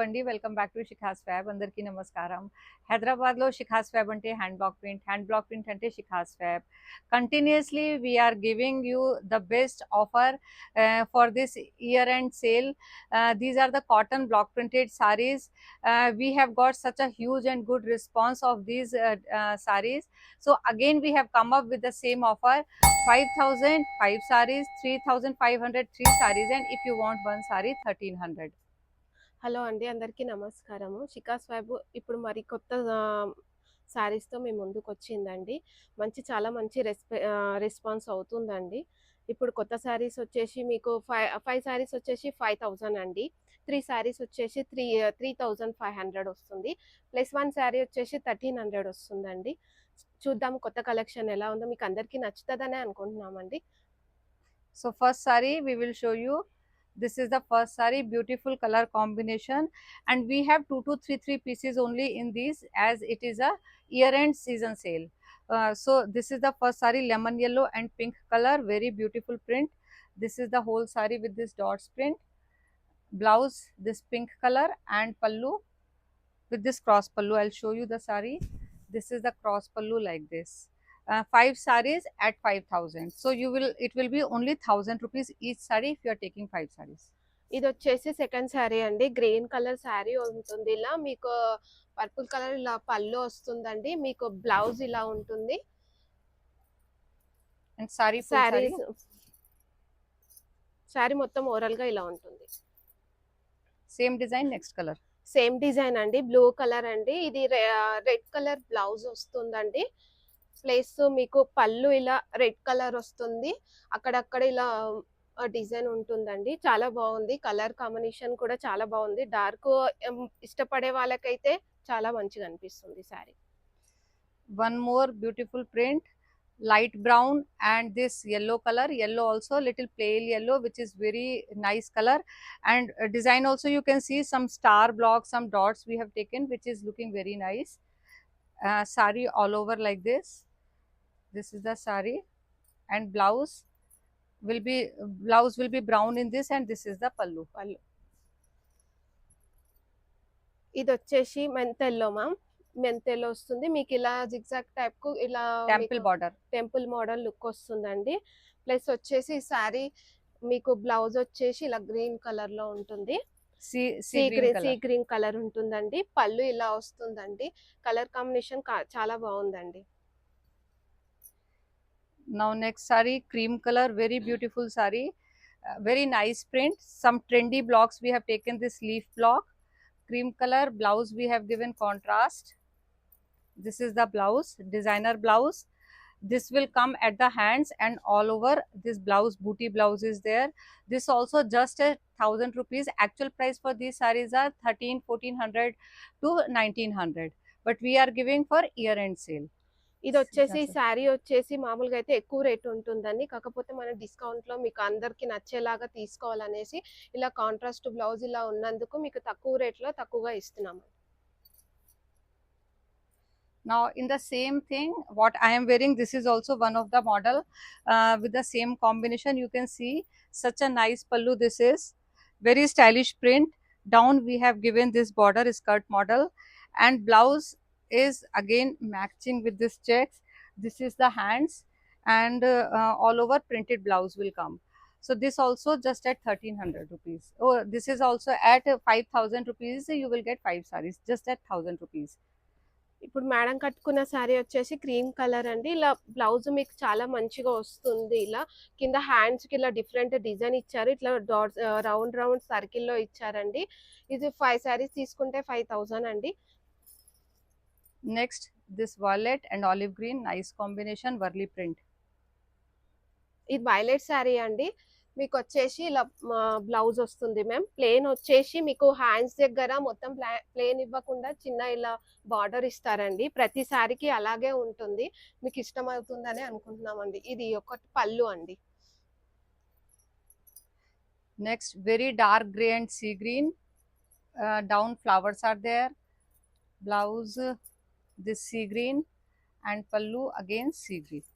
అండి. Welcome back to Shikha's fab. అందరికీ నమస్కారం. హైదరాబాద్లో షిఖాస్ ఫ్యాబ్ అంటే హ్యాండ్ బ్లాక్ ప్రింట్ అంటే Shikha's fab. Continuously we're giving you the best offer for this year end sale. These are the cotton block printed sarees. We have got such a huge and good response of these sarees. So again we have come up with the same offer. 5,000 5 sarees, 3,500 3 sarees, and if you want one saree 1,300. Hello అండి, అందరికీ నమస్కారము. షికాస్ vibe ఇప్పుడు మరి కొత్త శారీస్తో మీ ముందుకు వచ్చిందండి. చాలా మంచి రెస్పాన్స్ అవుతుందండి. ఇప్పుడు కొత్త శారీస్ వచ్చేసి మీకు ఫైవ్ శారీస్ వచ్చేసి 5,000 అండి. 3 శారీస్ వచ్చేసి 3,500 వస్తుంది. ప్లస్ 1 శారీ వచ్చేసి 1,300 వస్తుందండి. చూద్దాం కొత్త కలెక్షన్ ఎలా ఉందో, మీకు అందరికీ నచ్చుతుందనే అనుకుంటున్నామండి. So first saree we will show you. This is the first saree, beautiful color combination, and we have 2 to 3 pieces only in these, as it is a year end season sale. So this is the first saree, lemon yellow and pink color, very beautiful print. This is the whole saree with this dots print. Blouse this pink color, and pallu with this cross pallu. I'll show you the saree. This is the cross pallu like this. 5 sarees at 5,000. So it will be only 1,000 rupees each saree if you are taking 5 sarees. ఇది వచ్చేసి second sari అండి. Green colour sari ఉంటుంది. ఇలా మీకు purple colour ఇలా పళ్ళు వస్తుందండి. మీకు బ్లౌజ్ ఇలా ఉంటుంది. And saree full saree. Sari మొత్తం ఓవరాల్ గా ఇలా ఉంటుంది. Same design, next colour. Same design అండి, బ్లూ కలర్ అండి. ఇది రెడ్ కలర్ బ్లౌజ్ వస్తుందండి. ప్లస్ మీకు పళ్ళు ఇలా రెడ్ కలర్ వస్తుంది. అక్కడక్కడ ఇలా డిజైన్ ఉంటుందండి. చాలా బాగుంది. కలర్ కాంబినేషన్ కూడా చాలా బాగుంది. డార్క్ ఇష్టపడే వాళ్ళకైతే చాలా మంచిగా అనిపిస్తుంది sorry. One more beautiful print, light brown and this yellow color. Yellow also little pale yellow, which is very nice color. And design also you can see some star blocks, some dots we have taken, which is looking very nice. Saree all over like this. This is the saree, and blouse will be brown in this, and this is the pallu. ఇది వచ్చేసి మెంతెల్లో ma'am, మెంతెల్లో వస్తుంది. మీకు ఇలా zigzag type కు ఇలా temple model look వస్తుందండి. Plus వచ్చేసి sorry మీకు బ్లౌజ్ వచ్చేసి ఇలా గ్రీన్ కలర్ లో ఉంటుంది. సీ గ్రీన్ కలర్ ఉంటుందండి. పళ్ళు ఇలా వస్తుందండి. కలర్ కాంబినేషన్ చాలా బాగుందండి. Now next saree, cream color, very beautiful saree, very nice print. Some trendy blocks we have taken, this leaf block. Cream color blouse we have given contrast. This is the blouse, designer blouse. This will come at the hands, and all over this blouse, booty blouse is there. This also just a 1,000 rupees. Actual price for these sarees are 1,400 to 1,900, but we are giving for year end sale. ఇది వచ్చేసి శారీ వచ్చేసి మామూలుగా అయితే ఎక్కువ rate ఉంటుందండి. కాకపోతే మన discount లో మీకు అందరికి నచ్చేలాగా తీసుకోవాలనేసి ఇలా కాంట్రాస్ట్ బ్లౌజ్ ఇలా ఉన్నందుకు మీకు తక్కువ రేట్ లో తక్కువగా ఇస్తున్నాము. Now in the same thing what I am wearing, this is also one of the model with the same combination. You can see such a nice pallu. This is very stylish print. Down we have given this border skirt model, and blouse is again matching with this checks. This is the hands, and all over printed blouse will come. So this also just at 1,300 rupees. Oh, this is also at 5,000 rupees. You will get 5 sarees just at 1,000 rupees. ఇప్పుడు madam కట్టుకున్న శారీ వచ్చేసి cream colour అండి. ఇలా blouse మీకు చాలా మంచిగా వస్తుంది. ఇలా కింద హ్యాండ్స్ కి ఇలా డిఫరెంట్ డిజైన్ ఇచ్చారు. ఇట్లా డాట్స్ రౌండ్ సర్కిల్ లో ఇచ్చారండి. ఇది 5 శారీస్ తీసుకుంటే 5,000 అండి. Next this violet and olive green, nice combination, Warli print. ఇది వైలెట్ శారీ అండి. మీకు వచ్చేసి ఇలా బ్లౌజ్ వస్తుంది మ్యామ్. ప్లేన్ వచ్చేసి మీకు హ్యాండ్స్ దగ్గర మొత్తం ప్లేన్ ఇవ్వకుండా చిన్న ఇలా బార్డర్ ఇస్తారండి. ప్రతి శారీకి అలాగే ఉంటుంది. మీకు ఇష్టమవుతుందని అనుకుంటున్నామండి. ఇది ఒక పళ్ళు అండి. Next very dark grey and sea green, down flowers are there. Blouse this sea green, and pallu again sea green.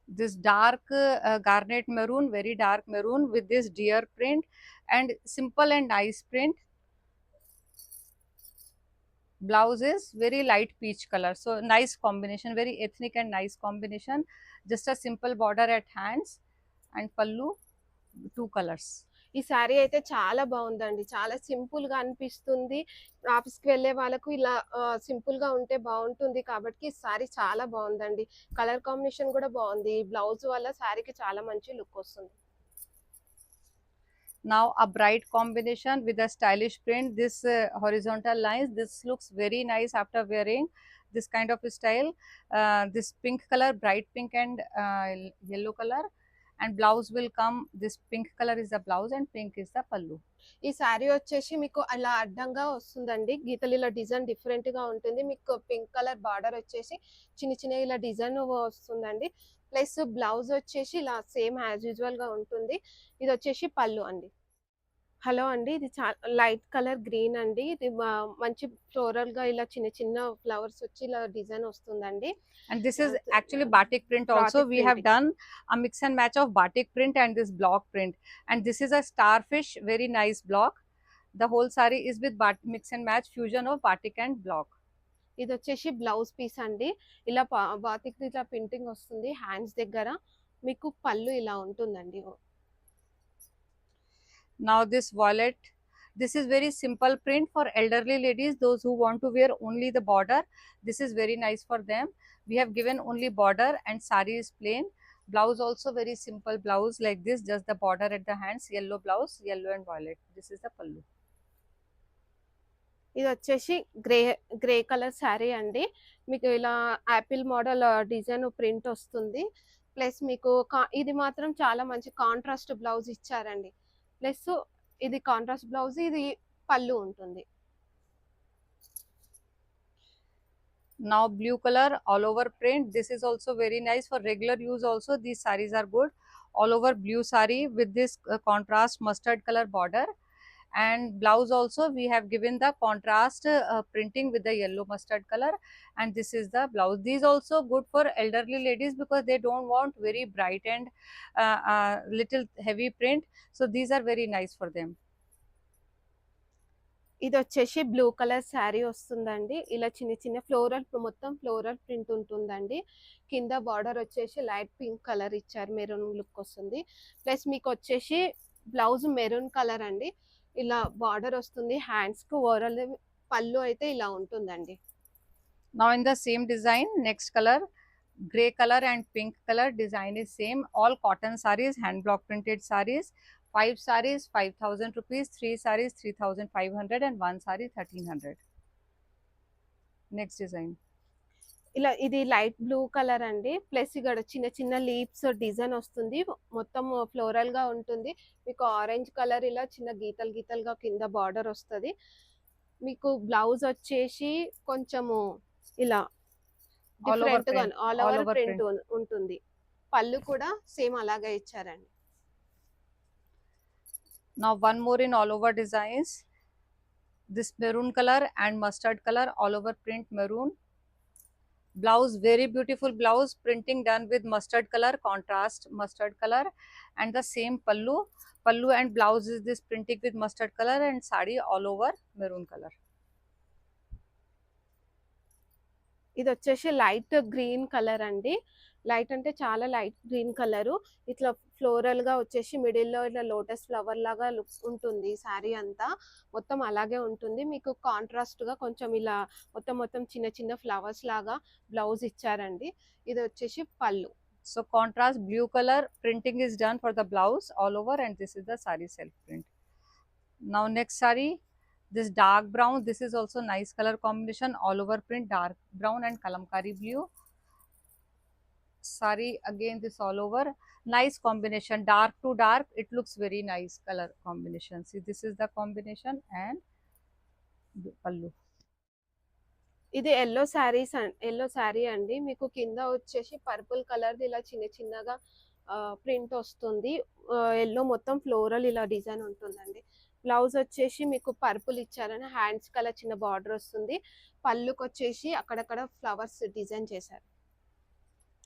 this dark garnet maroon, very dark maroon with this deer print and simple and nice print. Blouse is very light peach color, so nice combination, very ethnic and nice combination. Just a simple border at hands and pallu, two colors. ఈ శారీ అయితే చాలా బాగుందండి. చాలా సింపుల్‌గా అనిపిస్తుంది. ఆఫీస్‌కి వెళ్ళే వాళ్ళకు ఇలా సింపుల్‌గా ఉంటే బావుంటుంది కాబట్టి ఈ శారీ చాలా బావుందండి. కలర్ కాంబినేషన్ కూడా బావుంది. బ్లౌజ్ వల్ల శారీకి చాలా మంచి లుక్ వస్తుంది. Now a bright combination with a stylish print, this horizontal lines, this looks very nice after wearing this kind of style. This pink color, bright pink and yellow color, and blouse will come, this pink color is the blouse and pink is the pallu. ఈ శారీ వచ్చేసి మీకు అలా అడ్డంగా వస్తుందండి. గీతలు ఇలా design డిఫరెంట్‌గా ఉంటుంది. మీకు పింక్ కలర్ బార్డర్ వచ్చేసి చిన్న చిన్నగా ఇలా డిజైన్ వస్తుందండి. ప్లస్ బ్లౌజ్ వచ్చేసి ఇలా సేమ్ యాజ్ యూజువల్‌గా ఉంటుంది. ఇది వచ్చేసి పల్లు అండి. హలో అండి. ఇది లైట్ కలర్ గ్రీన్ అండి. ఇది మంచి ఫ్లోరల్‌గా ఇలా చిన్న చిన్న ఫ్లవర్స్ వచ్చి ఇలా డిజైన్ వస్తుందండి. And this is actually batik print also. Batik We have printing. done a mix and match of batik print and this block print. And this is a starfish, very nice block. The whole saree is with mix and match fusion of batik and block. ఇది వచ్చేసి blouse piece అండి. ఇలా batik ఇట్లా printing వస్తుంది hands దగ్గర. మీకు పళ్ళు ఇలా ఉంటుందండి. Now this wallet, this is very simple print for elderly ladies, those who want to wear only the border. This is very nice for them. We have given only border and saree is plain. Blouse also very simple blouse like this, just the border at the hands, yellow blouse, yellow and violet. This is the pallu. ఇది వచ్చేసి grey colour sari అండి. మీకు ఇలా Apple model design print వస్తుంది. Plus మీకు ఇది మాత్రం చాలా మంచి కాంట్రాస్ట్ బ్లౌజ్ ఇచ్చారండి. ప్లస్ ఇది కాంట్రాస్ట్ బ్లౌజ్, ఇది పళ్ళు ఉంటుంది. Now blue color all over print, this is also very nice for regular use also. These sarees are good. All over blue saree with this contrast mustard color border, and blouse also we have given the contrast printing with the yellow mustard color, and this is the blouse. These also good for elderly ladies because they don't want very bright and little heavy print, so these are very nice for them. ఇది వచ్చేసి blue colour sari వస్తుందండి. ఇలా చిన్న చిన్న మొత్తం floral print ఉంటుందండి. కింద border వచ్చేసి లైట్ పింక్ కలర్ ఇచ్చారు, మెరూన్ లుక్ వస్తుంది. ప్లస్ మీకు వచ్చేసి బ్లౌజ్ మెరూన్ కలర్ అండి. ఇలా బార్డర్ వస్తుంది హ్యాండ్స్ కు. ఓవరాల్ పళ్ళు అయితే ఇలా ఉంటుందండి. Now in the same design, next color, gray color and pink color, design is same. All cotton sarees, hand block printed sarees. 5 sarees 5,000 rupees, 3 sarees 3,500 and 1 saree 1,300. Next design. ఇలా ఇది light blue colour అండి. Plus ఇక్కడ చిన్న చిన్న leaves design వస్తుంది. మొత్తం floral గా ఉంటుంది. మీకు ఆరెంజ్ కలర్ ఇలా చిన్న గీతలు గీతలుగా కింద బార్డర్ వస్తుంది. మీకు బ్లౌజ్ వచ్చేసి కొంచెము ఇలా డిఫరెంట్ గా ఆల్ ఓవర్ ప్రింట్ ఉంటుంది. పళ్ళు కూడా సేమ్ అలాగే ఇచ్చారండి. Now one more in all over designs, this maroon color and mustard color, all over print maroon. Blouse, very beautiful blouse, printing done with mustard color, contrast mustard color, and the same pallu and blouse is this printing with mustard color, and saree all over maroon color. ఇది వచ్చేసి light green colour అండి. Light అంటే చాలా light green colour. ఇట్లా floral గా వచ్చేసి middle లో ఇట్లా లోటస్ ఫ్లవర్ లాగా లుక్స్ ఉంటుంది. శారీ అంతా మొత్తం అలాగే ఉంటుంది. మీకు కాంట్రాస్ట్ గా కొంచెం ఇలా మొత్తం చిన్న చిన్న ఫ్లవర్స్ లాగా బ్లౌజ్ ఇచ్చారండి. ఇది వచ్చేసి పళ్ళు. So contrast blue color printing is done for the blouse all over, and this is the saree self print. Now next saree, this dark brown, this is also nice color combination, all over print, dark brown and kalamkari blue. Saree again this all over, nice combination, dark to dark, it looks very nice color combination. See, this is the combination and pallu. ఇది yellow sari అండి. మీకు కింద వచ్చేసి purple colour ఇలా చిన్న చిన్నగా print వస్తుంది. Yellow మొత్తం ఫ్లోరల్ ఇలా డిజైన్ ఉంటుందండి. బ్లౌజ్ వచ్చేసి మీకు పర్పుల్ ఇచ్చారని హ్యాండ్స్ కలర్ చిన్న బార్డర్ వస్తుంది. పళ్ళుకి వచ్చేసి అక్కడక్కడ ఫ్లవర్స్ డిజైన్ చేశారు.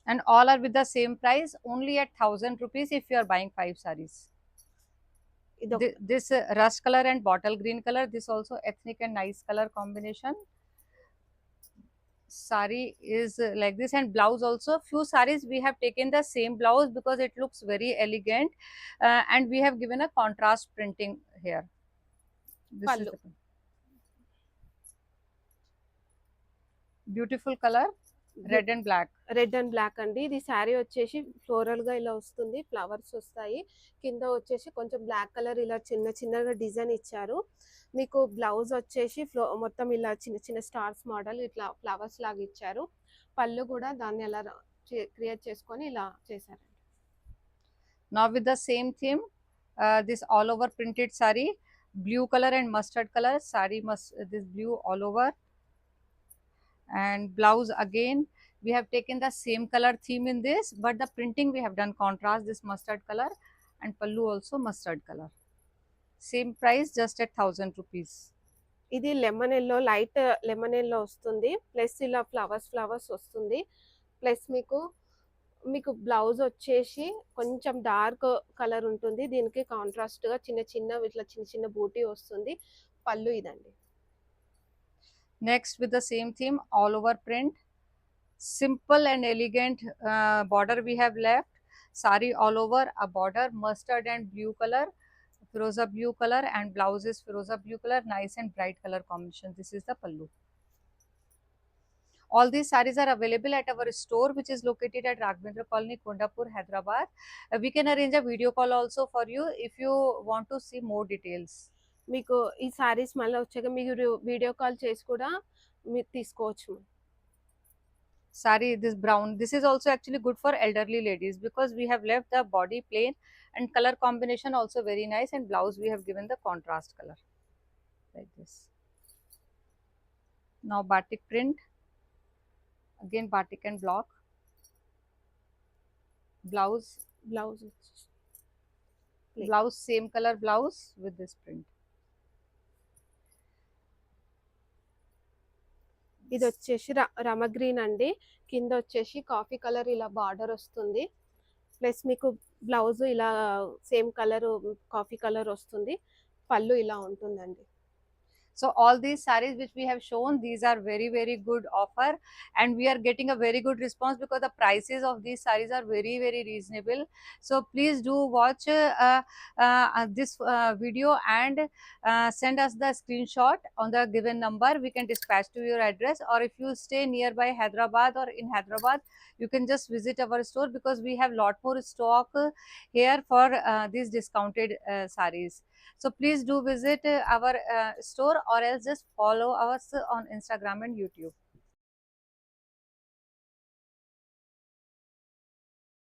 and all are with the same price, only at 1000 rupees if you are buying 5 sarees. ఇది ఒక This rust color and bottle green color, this also ethnic and nice color combination. Sari is like this, and blouse also, few sarees we have taken the same blouse because it looks very elegant, and we have given a contrast printing here. This is పళ్ళు the beautiful color, red and black. Red and black అండి. ఇది శారీ వచ్చేసి floral గా ఇలా వస్తుంది, flowers వస్తాయి. కింద వచ్చేసి కొంచెం బ్లాక్ కలర్ ఇలా చిన్న చిన్నగా డిజైన్ ఇచ్చారు. మీకు బ్లౌజ్ వచ్చేసి మొత్తం ఇలా చిన్న చిన్న స్టార్స్ మోడల్ ఇట్లా ఫ్లవర్స్ లాగా ఇచ్చారు. పళ్ళు కూడా దాన్ని ఎలా క్రియేట్ చేసుకొని ఇలా చేశారు. Now with the same theme, this all over printed saree, blue color and mustard color saree, this blue all over, and blouse again we have taken the same color theme in this, but the printing we have done contrast, this mustard color, and pallu also mustard color. Same price, just at 1000 rupees. ఇది lemon yellow, light lemon yellow వస్తుంది. Plus ఇలా flowers వస్తుంది. Plus మీకు blouse వచ్చేసి కొంచెం dark colour ఉంటుంది. దీనికి contrast గా ఇట్లా చిన్న చిన్న బూటీ వస్తుంది. పళ్ళు ఇదండి. Next with the same theme, all over print, simple and elegant border we have left. Sari all over a border, mustard and blue color, firoza blue color, and blouse is firoza blue color, nice and bright color combination. This is the pallu. All these sarees are available at our store, which is located at Raghavendra Colony, Kondapur, Hyderabad. We can arrange a video call also for you if you want to see more details. మీకు ఈ సారీస్ మళ్ళీ వచ్చాక మీరు video call చేసి కూడా మీరు తీసుకోవచ్చు. Saree, this brown, this is also actually good for elderly ladies because we have left the body plain, and color combination also very nice, and blouse we have given the contrast color like this. Now batik print, again batik and block, blouse same color blouse with this print. ఇది వచ్చేసి Rama green అండి. కింద వచ్చేసి coffee colour ఇలా border వస్తుంది. Plus మీకు blouse ఇలా same colour coffee colour వస్తుంది. పళ్ళు ఇలా ఉంటుందండి. So all these sarees which we have shown, these are very good offer, and we are getting a very good response because the prices of these sarees are very reasonable. So please do watch this video and send us the screenshot on the given number. We can dispatch to your address, or if you stay nearby Hyderabad or in Hyderabad, you can just visit our store because we have lot more stock here for these discounted sarees. So please do visit our store, or else just follow us on Instagram and YouTube.